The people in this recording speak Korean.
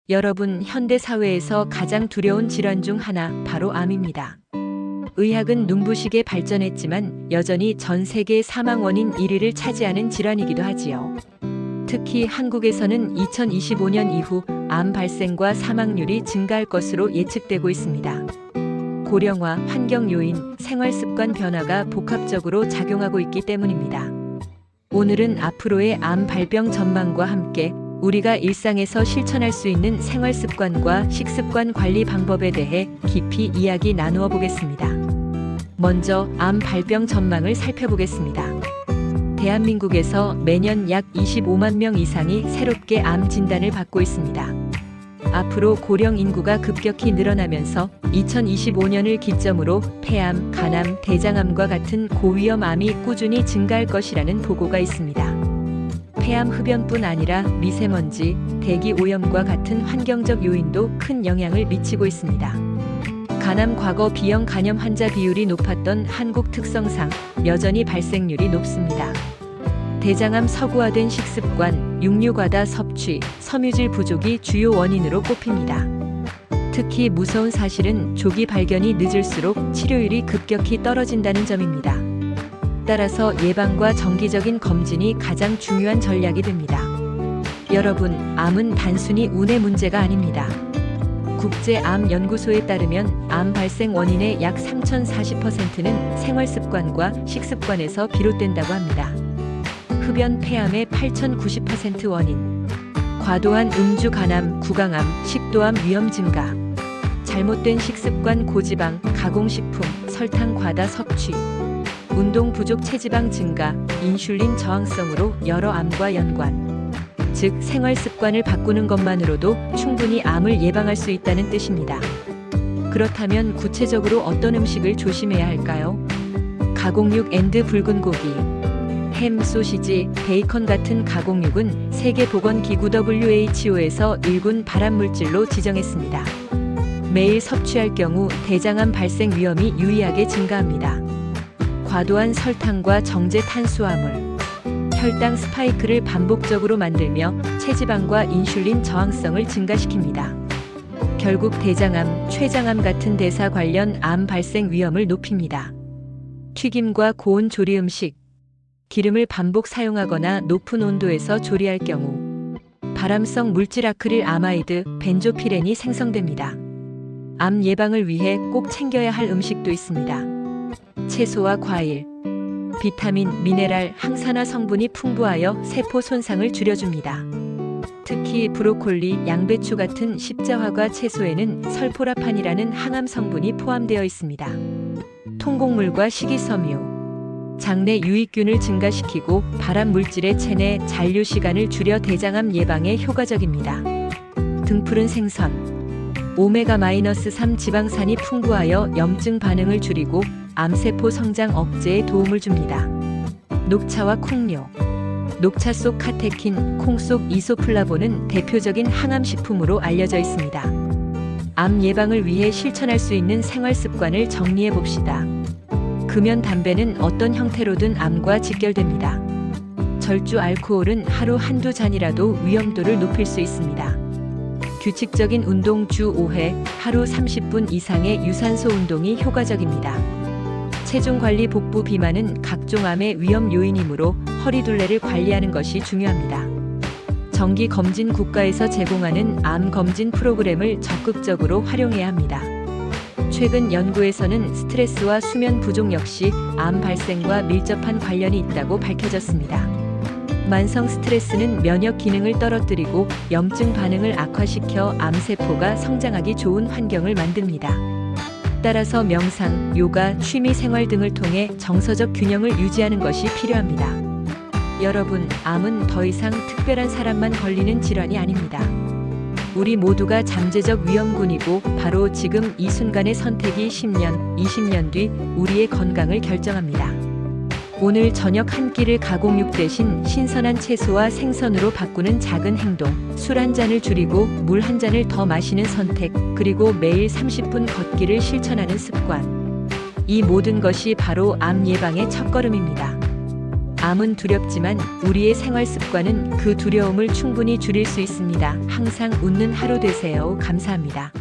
여러분, 현대 사회에서 가장 두려운 질환 중 하나, 바로 암입니다. 의학은 눈부시게 발전했지만 여전히 전 세계 사망 원인 1위를 차지하는 질환이기도 하지요. 특히 한국에서는 2025년 이후 암 발생과 사망률이 증가할 것으로 예측되고 있습니다. 고령화, 환경 요인, 생활 습관 변화가 복합적으로 작용하고 있기 때문입니다. 오늘은 앞으로의 암 발병 전망과 함께 우리가 일상에서 실천할 수 있는 생활 습관과 식습관 관리 방법에 대해 깊이 이야기 나누어 보겠습니다. 먼저 암 발병 전망을 살펴보겠습니다. 대한민국에서 매년 약 25만 명 이상이 새롭게 암 진단을 받고 있습니다. 앞으로 고령 인구가 급격히 늘어나면서 2025년을 기점으로 폐암, 간암, 대장암과 같은 고위험 암이 꾸준히 증가할 것이라는 보고가 있습니다. 폐암 흡연뿐 아니라 미세먼지, 대기 오염과 같은 환경적 요인도 큰 영향을 미치고 있습니다. 간암 과거 B형 간염 환자 비율이 높았던 한국 특성상 여전히 발생률이 높습니다. 대장암 서구화된 식습관, 육류 과다 섭취, 섬유질 부족이 주요 원인으로 꼽힙니다. 특히 무서운 사실은 조기 발견이 늦을수록 치료율이 급격히 떨어진다는 점입니다. 따라서 예방과 정기적인 검진이 가장 중요한 전략이 됩니다. 여러분, 암은 단순히 운의 문제가 아닙니다. 국제암연구소에 따르면 암 발생 원인의 약 3040%는 생활습관과 식습관에서 비롯된다고 합니다. 흡연 폐암의 8090% 원인, 과도한 음주 간암, 구강암, 식도암 위험 증가, 잘못된 식습관 고지방, 가공식품, 설탕 과다 섭취, 운동 부족 체지방 증가, 인슐린 저항성으로 여러 암과 연관. 즉, 생활 습관을 바꾸는 것만으로도 충분히 암을 예방할 수 있다는 뜻입니다. 그렇다면 구체적으로 어떤 음식을 조심해야 할까요? 가공육 앤드 붉은 고기, 햄, 소시지, 베이컨 같은 가공육은 세계보건기구 WHO에서 1군 발암물질로 지정했습니다. 매일 섭취할 경우 대장암 발생 위험이 유의하게 증가합니다. 과도한 설탕과 정제 탄수화물, 혈당 스파이크를 반복적으로 만들며 체지방과 인슐린 저항성을 증가시킵니다. 결국 대장암, 췌장암 같은 대사 관련 암 발생 위험을 높입니다. 튀김과 고온 조리 음식, 기름을 반복 사용하거나 높은 온도에서 조리할 경우 발암성 물질 아크릴 아마이드, 벤조피렌이 생성됩니다. 암 예방을 위해 꼭 챙겨야 할 음식도 있습니다. 채소와 과일, 비타민, 미네랄, 항산화 성분이 풍부하여 세포 손상을 줄여줍니다. 특히 브로콜리, 양배추 같은 십자화과 채소에는 설포라판이라는 항암 성분이 포함되어 있습니다. 통곡물과 식이섬유, 장내 유익균을 증가시키고 발암 물질의 체내 잔류 시간을 줄여 대장암 예방에 효과적입니다. 등푸른 생선, 오메가-3 지방산이 풍부하여 염증 반응을 줄이고 암세포 성장 억제에 도움을 줍니다. 녹차와 콩류, 녹차 속 카테킨, 콩 속 이소플라본은 대표적인 항암식품으로 알려져 있습니다. 암 예방을 위해 실천할 수 있는 생활 습관을 정리해 봅시다. 금연 담배는 어떤 형태로든 암과 직결됩니다. 절주 알코올은 하루 한두 잔이라도 위험도를 높일 수 있습니다. 규칙적인 운동 주 5회, 하루 30분 이상의 유산소 운동이 효과적입니다. 체중 관리 복부 비만은 각종 암의 위험 요인이므로 허리둘레를 관리하는 것이 중요합니다. 정기 검진 국가에서 제공하는 암 검진 프로그램을 적극적으로 활용해야 합니다. 최근 연구에서는 스트레스와 수면 부족 역시 암 발생과 밀접한 관련이 있다고 밝혀졌습니다. 만성 스트레스는 면역 기능을 떨어뜨리고 염증 반응을 악화시켜 암세포가 성장하기 좋은 환경을 만듭니다. 따라서 명상, 요가, 취미 생활 등을 통해 정서적 균형을 유지하는 것이 필요합니다. 여러분, 암은 더 이상 특별한 사람만 걸리는 질환이 아닙니다. 우리 모두가 잠재적 위험군이고 바로 지금 이 순간의 선택이 10년, 20년 뒤 우리의 건강을 결정합니다. 오늘 저녁 한 끼를 가공육 대신 신선한 채소와 생선으로 바꾸는 작은 행동, 술 한 잔을 줄이고 물 한 잔을 더 마시는 선택, 그리고 매일 30분 걷기를 실천하는 습관. 이 모든 것이 바로 암 예방의 첫걸음입니다. 암은 두렵지만 우리의 생활 습관은 그 두려움을 충분히 줄일 수 있습니다. 항상 웃는 하루 되세요. 감사합니다.